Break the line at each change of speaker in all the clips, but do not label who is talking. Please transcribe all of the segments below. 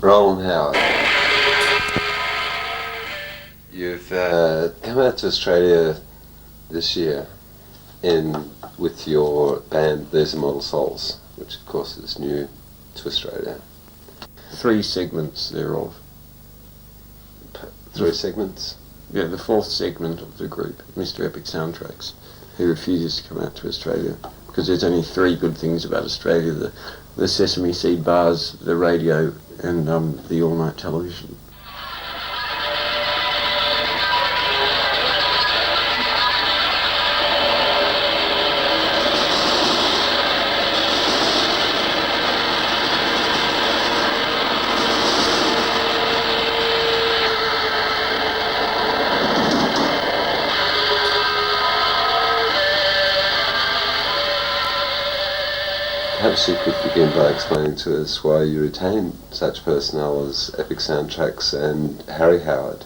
Rowland Howard, you've come out to Australia this year with your band There's Immortal Souls, which of course is new to Australia.
3 segments thereof.
3 segments?
Yeah, the 4th segment of the group, Mr. Epic Soundtracks, who refuses to come out to Australia because there's only 3 good things about Australia: the sesame seed bars, the radio, and the all-night television.
Perhaps you could begin by explaining to us why you retain such personnel as Epic Soundtracks and Harry Howard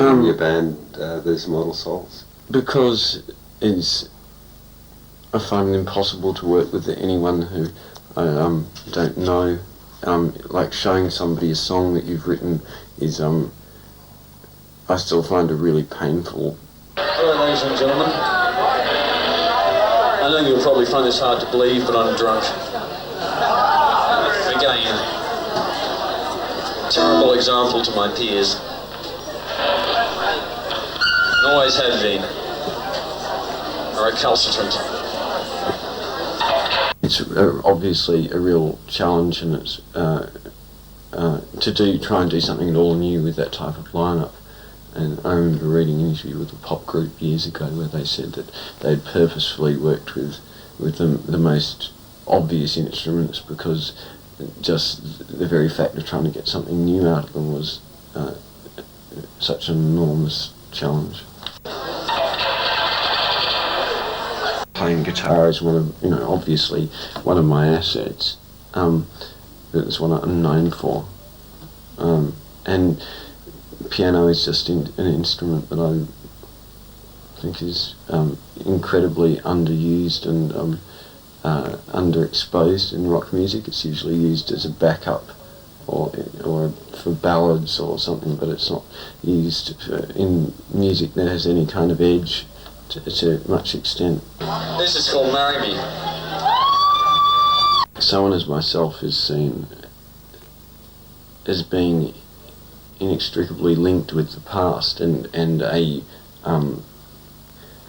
in your band There's Immortal Souls.
Because I find it impossible to work with anyone who I don't know. Like showing somebody a song that you've written is, I still find it really painful.
Hello ladies and gentlemen. I know you'll probably find this hard to believe, but I'm drunk. Again. Terrible example to my peers. Always have been. A recalcitrant.
It's obviously a real challenge, and it's to try and do something all new with that type of lineup. And I remember reading an interview with a pop group years ago where they said that they'd purposefully worked with the most obvious instruments because just the very fact of trying to get something new out of them was such an enormous challenge. Playing guitar is obviously one of my assets. It's one I'm known for. And piano is just an instrument that I think is incredibly underused and underexposed in rock music. It's usually used as a backup or for ballads or something, but it's not used in music that has any kind of edge to much extent.
This is called Marry Me.
Someone as myself is seen as being inextricably linked with the past and a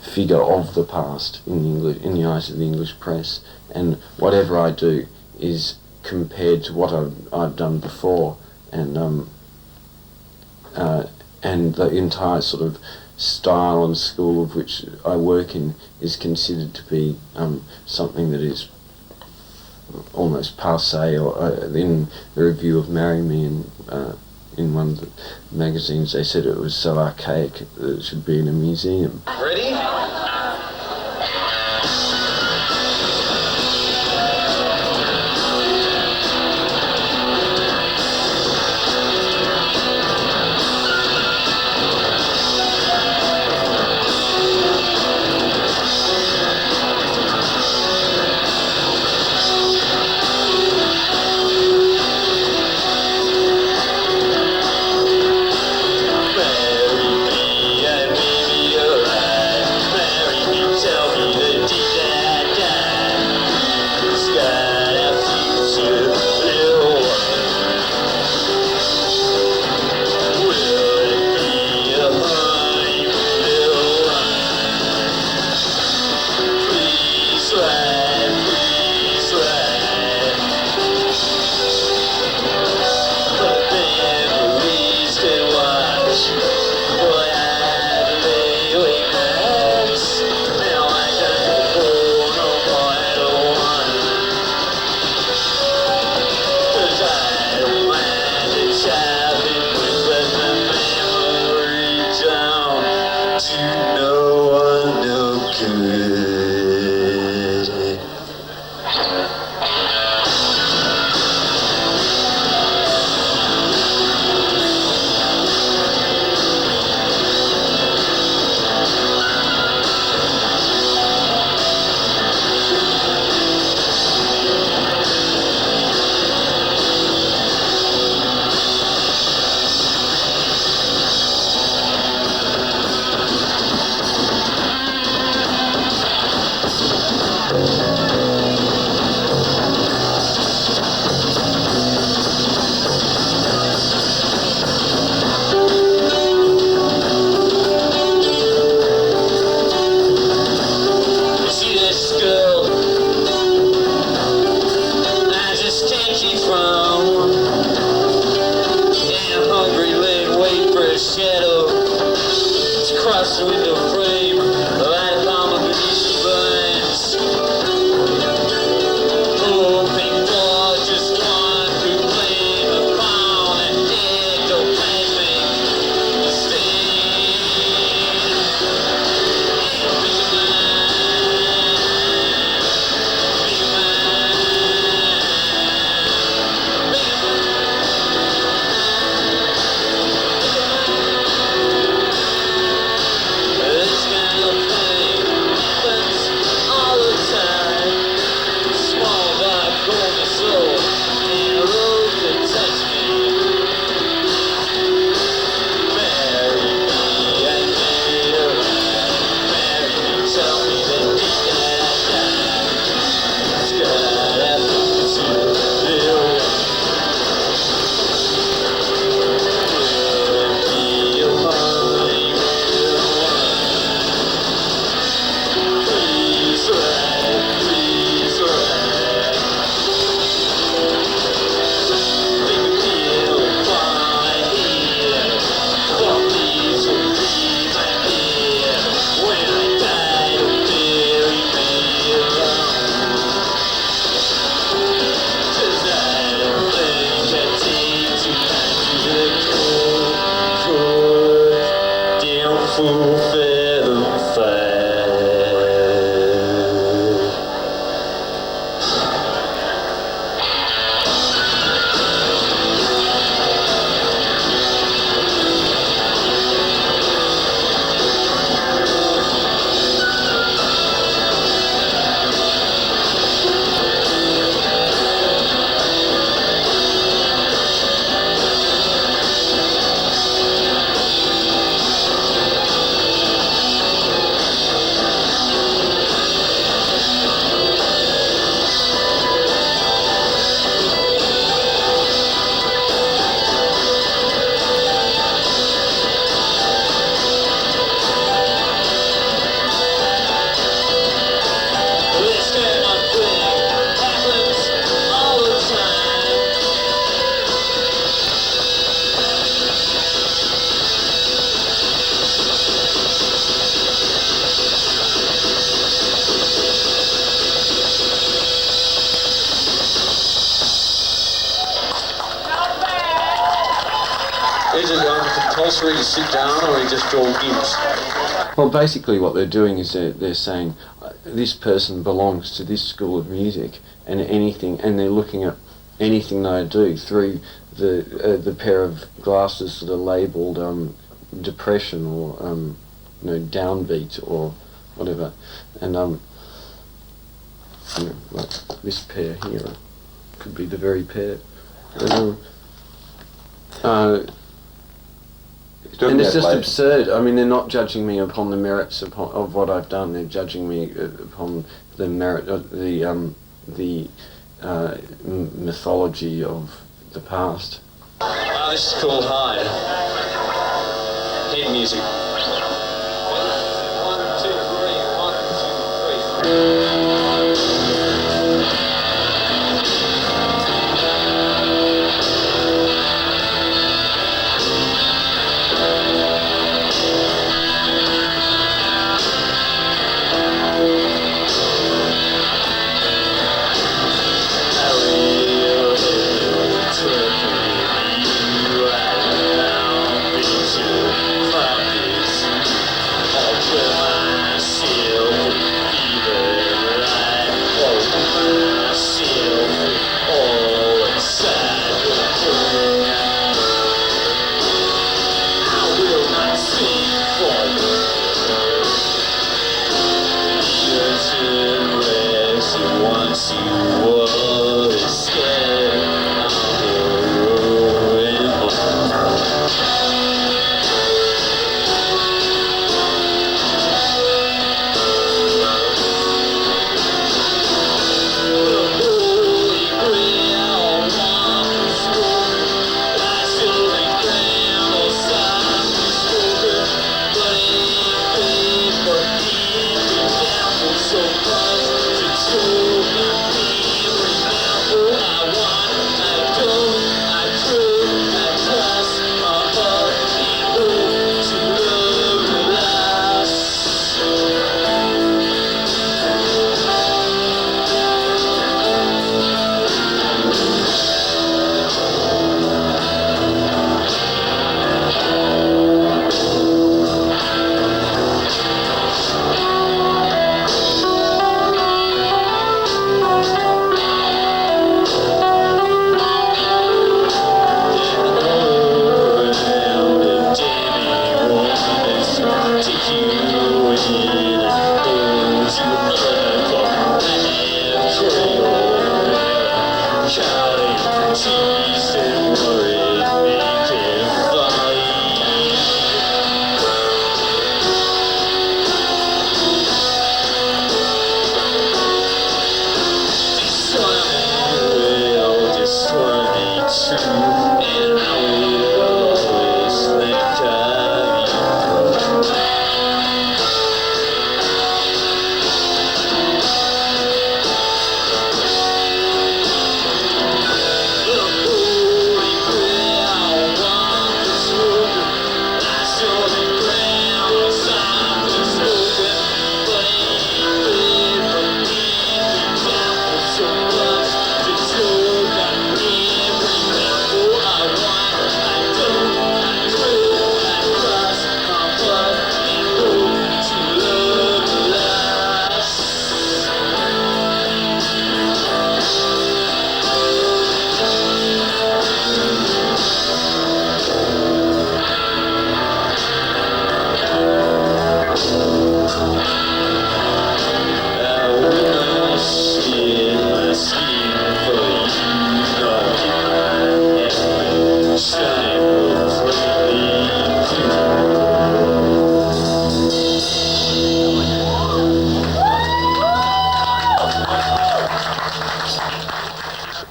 figure of the past in the eyes of the English press, and whatever I do is compared to what I've done before, and the entire sort of style and school of which I work in is considered to be something that is almost passé. Or in the review of Marry Me in one of the magazines, they said it was so archaic that it should be in a museum.
Ready? compulsory to sit down, or he just draw imps?
Well, basically what they're doing is they're saying this person belongs to this school of music, and they're looking at anything they do through the pair of glasses that are labelled depression or downbeat or whatever, and like this pair here could be the very pair. And it's just absurd. I mean, they're not judging me upon the merits of what I've done. They're judging me upon the merit of the mythology of the past.
This is called Hyde. Head music. 1, 2, 3, 1, 2, 3.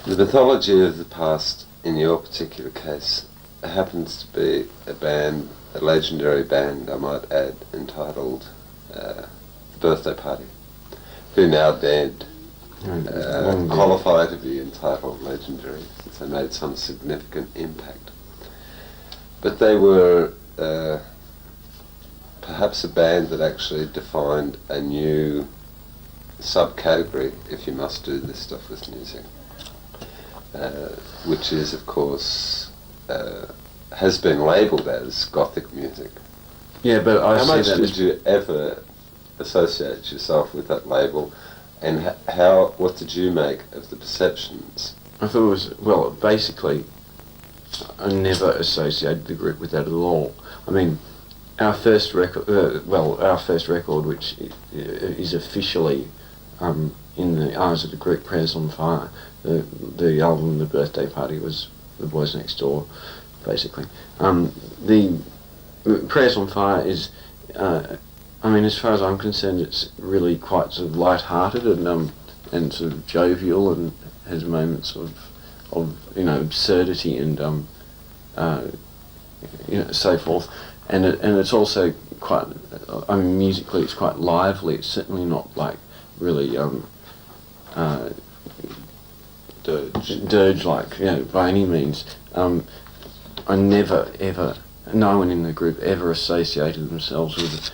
The mythology of the past, in your particular case, happens to be a band, a legendary band, I might add, entitled Birthday Party, who now dead, qualify to be entitled legendary since they made some significant impact. But they were perhaps a band that actually defined a new subcategory, if you must do this stuff with music, which is, of course, has been labelled as Gothic music.
Yeah, but I
How
see
much
that
did
as,
you ever associate yourself with that label, and what did you make of the perceptions?
I thought it was, well, basically, I never associated the group with that at all. I mean, our first record, which is officially in the eyes of the group, Prayers on Fire, the album, The Birthday Party, was The Boys Next Door, basically. The Prayers on Fire is, I mean, as far as I'm concerned, it's really quite sort of light-hearted and sort of jovial, and has moments of absurdity and so forth. And it's also quite, I mean, musically it's quite lively. It's certainly not like really dirge-like, by any means. I never ever, no one in the group ever associated themselves with,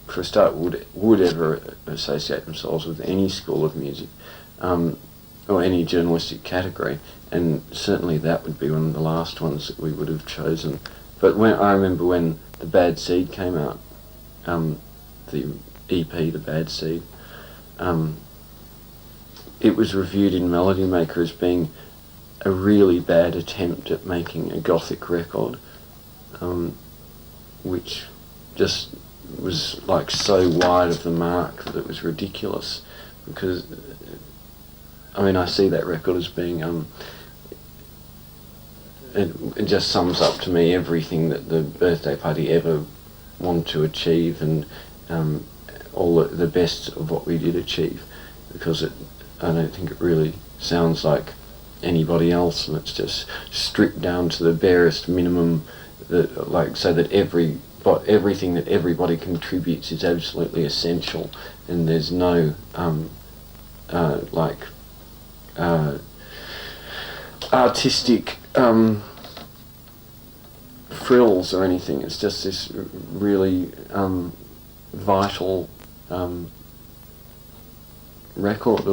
for a start, would ever associate themselves with any school of music, or any journalistic category, and certainly that would be one of the last ones that we would have chosen. But I remember when The Bad Seed came out, the EP, The Bad Seed, it was reviewed in Melody Maker as being a really bad attempt at making a Gothic record, which just was like so wide of the mark that it was ridiculous, because I mean, I see that record as being it just sums up to me everything that the Birthday Party ever wanted to achieve, and all the best of what we did achieve, because I don't think it really sounds like anybody else, and it's just stripped down to the barest minimum, so that everything that everybody contributes is absolutely essential, and there's no artistic frills or anything. It's just this really vital record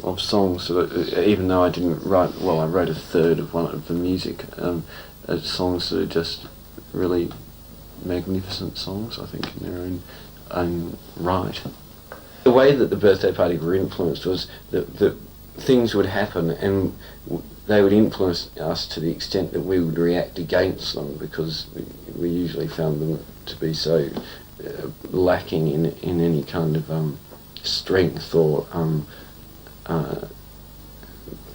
of songs that, even though I didn't write, I wrote a third of one of the music, songs that are just really magnificent songs, I think, in their own right. The way that the Birthday Party were influenced was that things would happen and they would influence us to the extent that we would react against them, because we usually found them to be so lacking in any kind of strength or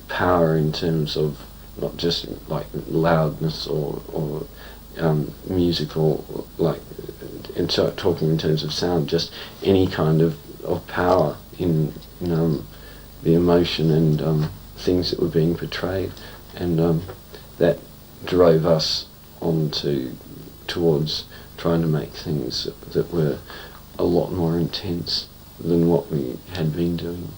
power in terms of not just like loudness or musical, like talking in terms of sound, just any kind of power in the emotion and things that were being portrayed, and that drove us on towards trying to make things that were a lot more intense than what we had been doing.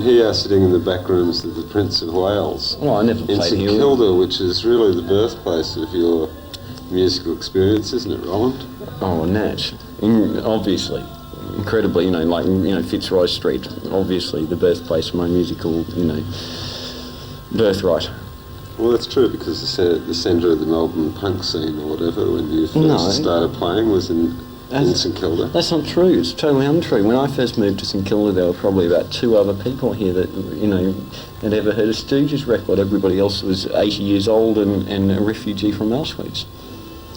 here you are sitting in the back rooms of the Prince of Wales
Well, I never
in
played
St
here.
Kilda, which is really the birthplace of your musical experience, isn't it, Rowland?
Oh, Natch. Obviously. Incredibly, Fitzroy Street, obviously the birthplace of my musical, birthright.
Well, that's true, because the centre of the Melbourne punk scene or whatever, when you first started playing, was in St Kilda.
That's not true. It's totally untrue. When I first moved to St Kilda, there were probably about 2 other people here that, had ever heard a Stooges record. Everybody else was 80 years old and a refugee from Auschwitz.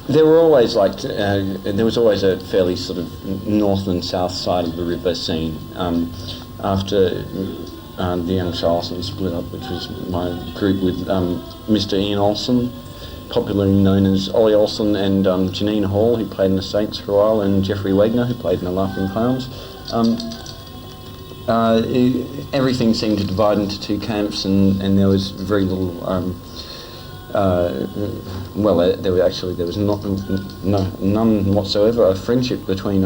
There were always there was always a fairly sort of north and south side of the river scene. After the Young Charleston split up, which was my group with Mr. Ian Olsen, popularly known as Ollie Olsen, and Janine Hall, who played in the Saints for a while, and Jeffrey Wagner, who played in the Laughing Clowns. Everything seemed to divide into 2 camps, and there was very little. There was none whatsoever of friendship between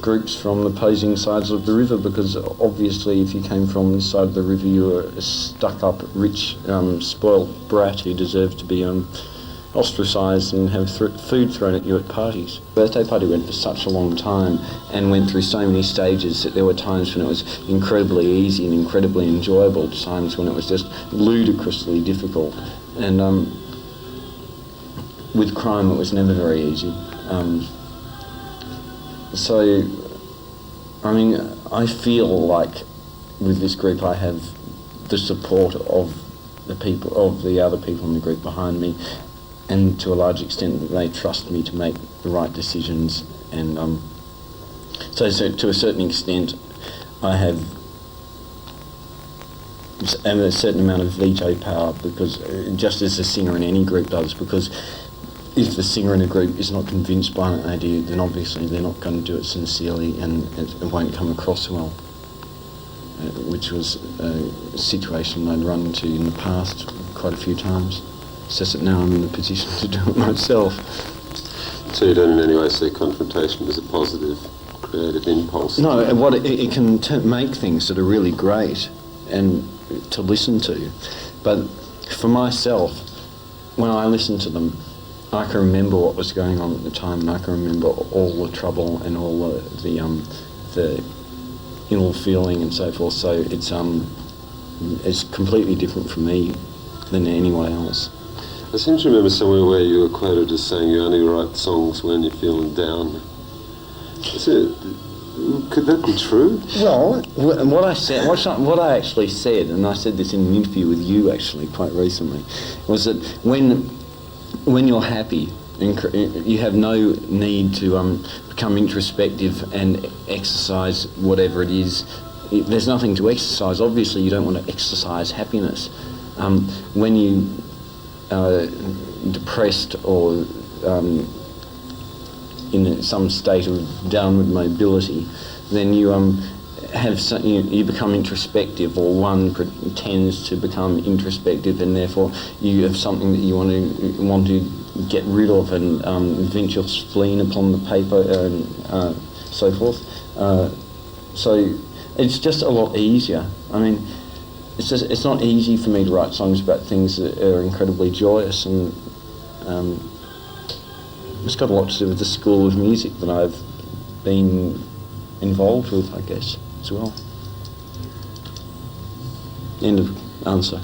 groups from opposing sides of the river, because obviously if you came from this side of the river you were a stuck-up, rich, spoiled brat who deserved to be ostracised and have food thrown at you at parties. Birthday party went for such a long time and went through so many stages that there were times when it was incredibly easy and incredibly enjoyable, times when it was just ludicrously difficult. And with crime it was never very easy. I feel like with this group I have the support of the other people in the group behind me, and to a large extent that they trust me to make the right decisions, and so to a certain extent I have a certain amount of veto power, because just as a singer in any group does, because if the singer in a group is not convinced by an idea, then obviously they're not going to do it sincerely, and it won't come across well, which was a situation I'd run into in the past quite a few times. It's just that now I'm in a position to do it myself.
So you don't in any way see confrontation as a positive creative impulse?
No, it can make things that are really great and to listen to, but for myself, when I listen to them, I can remember what was going on at the time, and I can remember all the trouble and all the ill feeling and so forth. So it's completely different for me than anyone else.
I seem to remember somewhere where you were quoted as saying you only write songs when you're feeling down. Could that be true?
Well, what I actually said, and I said this in an interview with you actually quite recently, was that when you're happy, you have no need to become introspective and exercise whatever it is. There's nothing to exercise. Obviously, you don't want to exercise happiness. When you are depressed or in some state of downward mobility, then you you become introspective, or one tends to become introspective, and therefore you have something that you want to get rid of, and vent your spleen upon the paper and so forth. So it's just a lot easier. I mean, it's not easy for me to write songs about things that are incredibly joyous, and it's got a lot to do with the school of music that I've been involved with, I guess, as well. End of answer.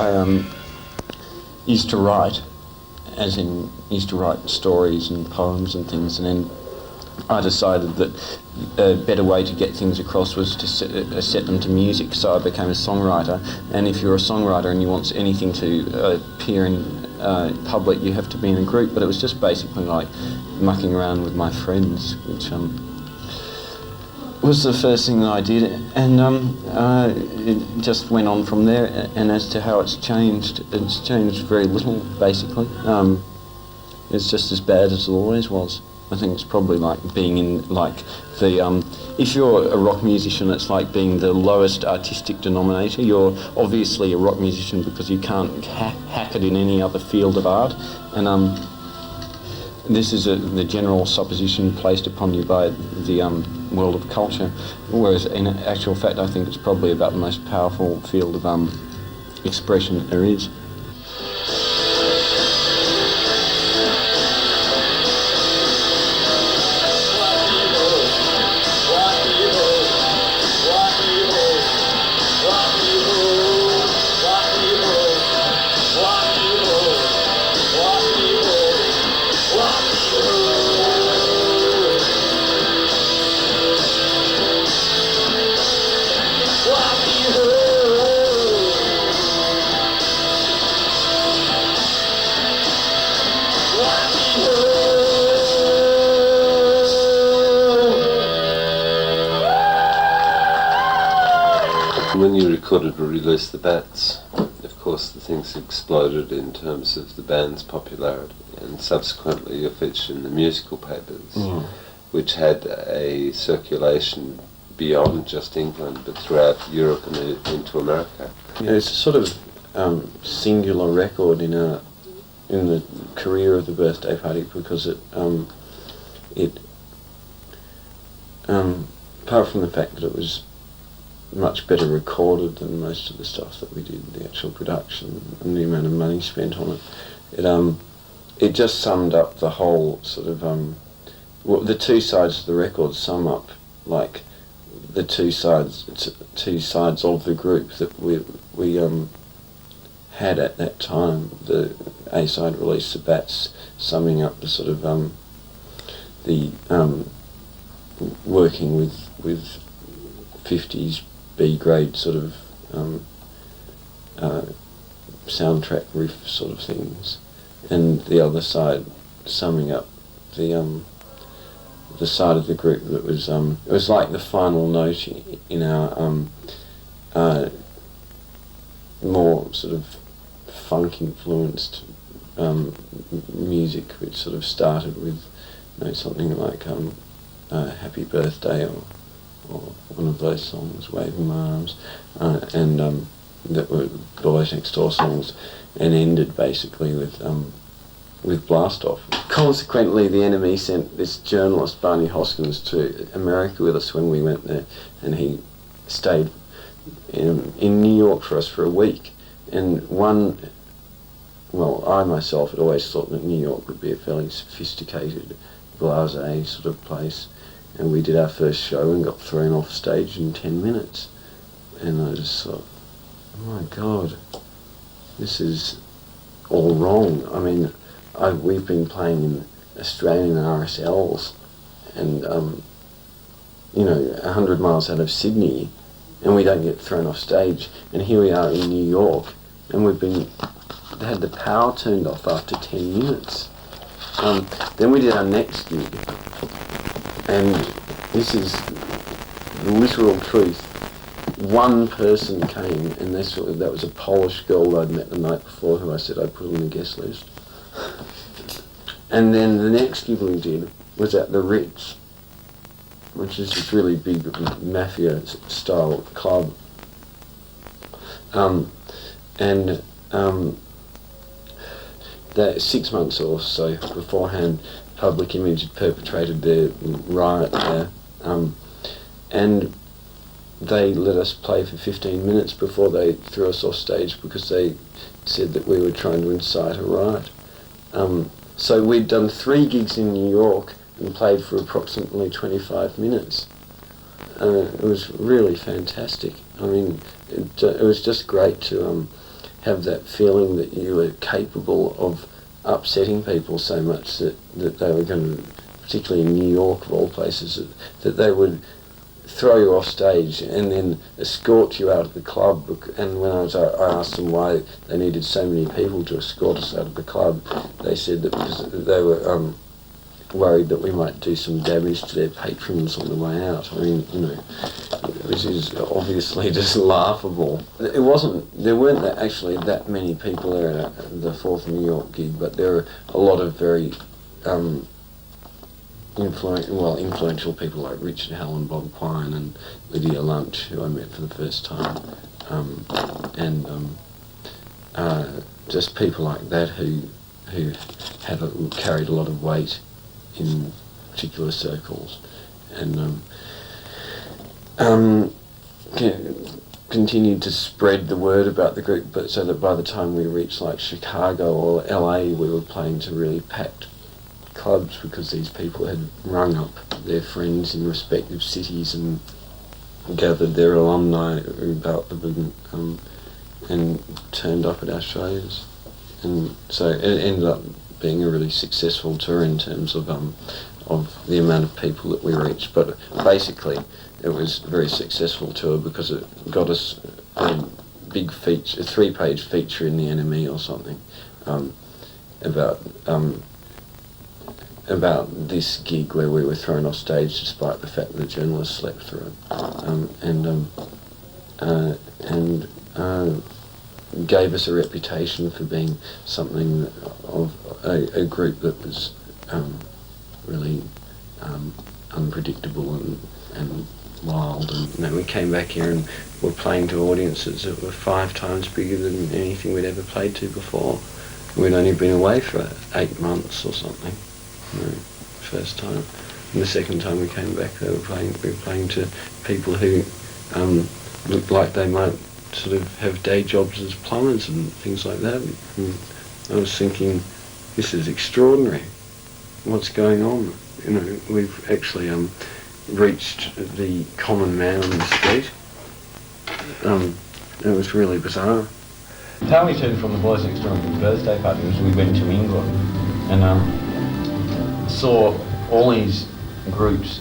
I used to write, as in used to write stories and poems and things, and then I decided that a better way to get things across was to set them to music, so I became a songwriter. And if you're a songwriter and you want anything to appear in public, you have to be in a group. But it was just basically like mucking around with my friends, which was the first thing that I did, and it just went on from there. And as to how it's changed very little, basically. It's just as bad as it always was. I think it's probably like being in like the if you're a rock musician, it's like being the lowest artistic denominator. You're obviously a rock musician because you can't hack it in any other field of art, and this is the general supposition placed upon you by the world of culture, whereas in actual fact I think it's probably about the most powerful field of expression that there is.
When you recorded or released the Bats, of course the things exploded in terms of the band's popularity, and subsequently you're featured in the musical papers, which had a circulation beyond just England but throughout Europe and into America.
Yeah, it's a sort of singular record in the career of the Birthday Party, because it apart from the fact that it was much better recorded than most of the stuff that we did, the actual production and the amount of money spent on it, it just summed up the whole sort of the two sides of the record sum up like the two sides of the group that we had at that time. The A side release, the Bats, summing up the sort of the working with 50s B-grade sort of soundtrack riff sort of things, and the other side summing up the side of the group that was it was like the final note in our more sort of funk influenced music, which sort of started with something like Happy Birthday or one of those songs, Waving My Arms, and that were Boys Next Door songs, and ended basically with Blast Off. Consequently, the Enemy sent this journalist, Barney Hoskins, to America with us when we went there, and he stayed in New York for us for a week. And I myself had always thought that New York would be a fairly sophisticated, blasé sort of place. And we did our first show and got thrown off stage in 10 minutes. And I just thought, oh my God, this is all wrong. I mean, we've been playing in Australian RSLs and, 100 miles out of Sydney, and we don't get thrown off stage. And here we are in New York, and they had the power turned off after 10 minutes. Then we did our next gig. And this is the literal truth. One person came, and that was a Polish girl that I'd met the night before, who I said I'd put on the guest list. And then the next gig we did was at the Ritz, which is this really big mafia-style club. That 6 months or so beforehand, Public Image had perpetrated their riot there, and they let us play for 15 minutes before they threw us off stage because they said that we were trying to incite a riot. So we'd done 3 gigs in New York and played for approximately 25 minutes. It was really fantastic. I mean, it was just great to have that feeling that you were capable of upsetting people so much that they were going to, particularly in New York of all places, that they would throw you off stage and then escort you out of the club. And when I asked them why they needed so many people to escort us out of the club, they said that because they were worried that we might do some damage to their patrons on the way out. I mean, which is obviously just laughable. There weren't actually that many people there at the fourth New York gig, but there were a lot of very influential people like Richard Hell and Bob Quine and Lydia Lunch, who I met for the first time, just people like that who carried a lot of weight in particular circles, and continued to spread the word about the group, but so that by the time we reached like Chicago or LA, we were playing to really packed clubs because these people had rung up their friends in respective cities and gathered their alumni about them and turned up at our shows. And so it ended up being a really successful tour in terms of the amount of people that we reached. But basically, it was a very successful tour because it got us a big feature, a 3-page feature in the NME or something, about this gig where we were thrown off stage despite the fact that the journalists slept through it, and gave us a reputation for being something of a group that was really unpredictable and wild. And we came back here and were playing to audiences that were 5 times bigger than anything we'd ever played to before. We'd only been away for 8 months or something, first time. And the second time we came back, we were playing to people who looked like they might sort of have day jobs as plumbers and things like that. And I was thinking, this is extraordinary. What's going on? We've actually reached the common man on the street. It was really bizarre.
How we turned from the Boys Next Door birthday party was we went to England and saw all these groups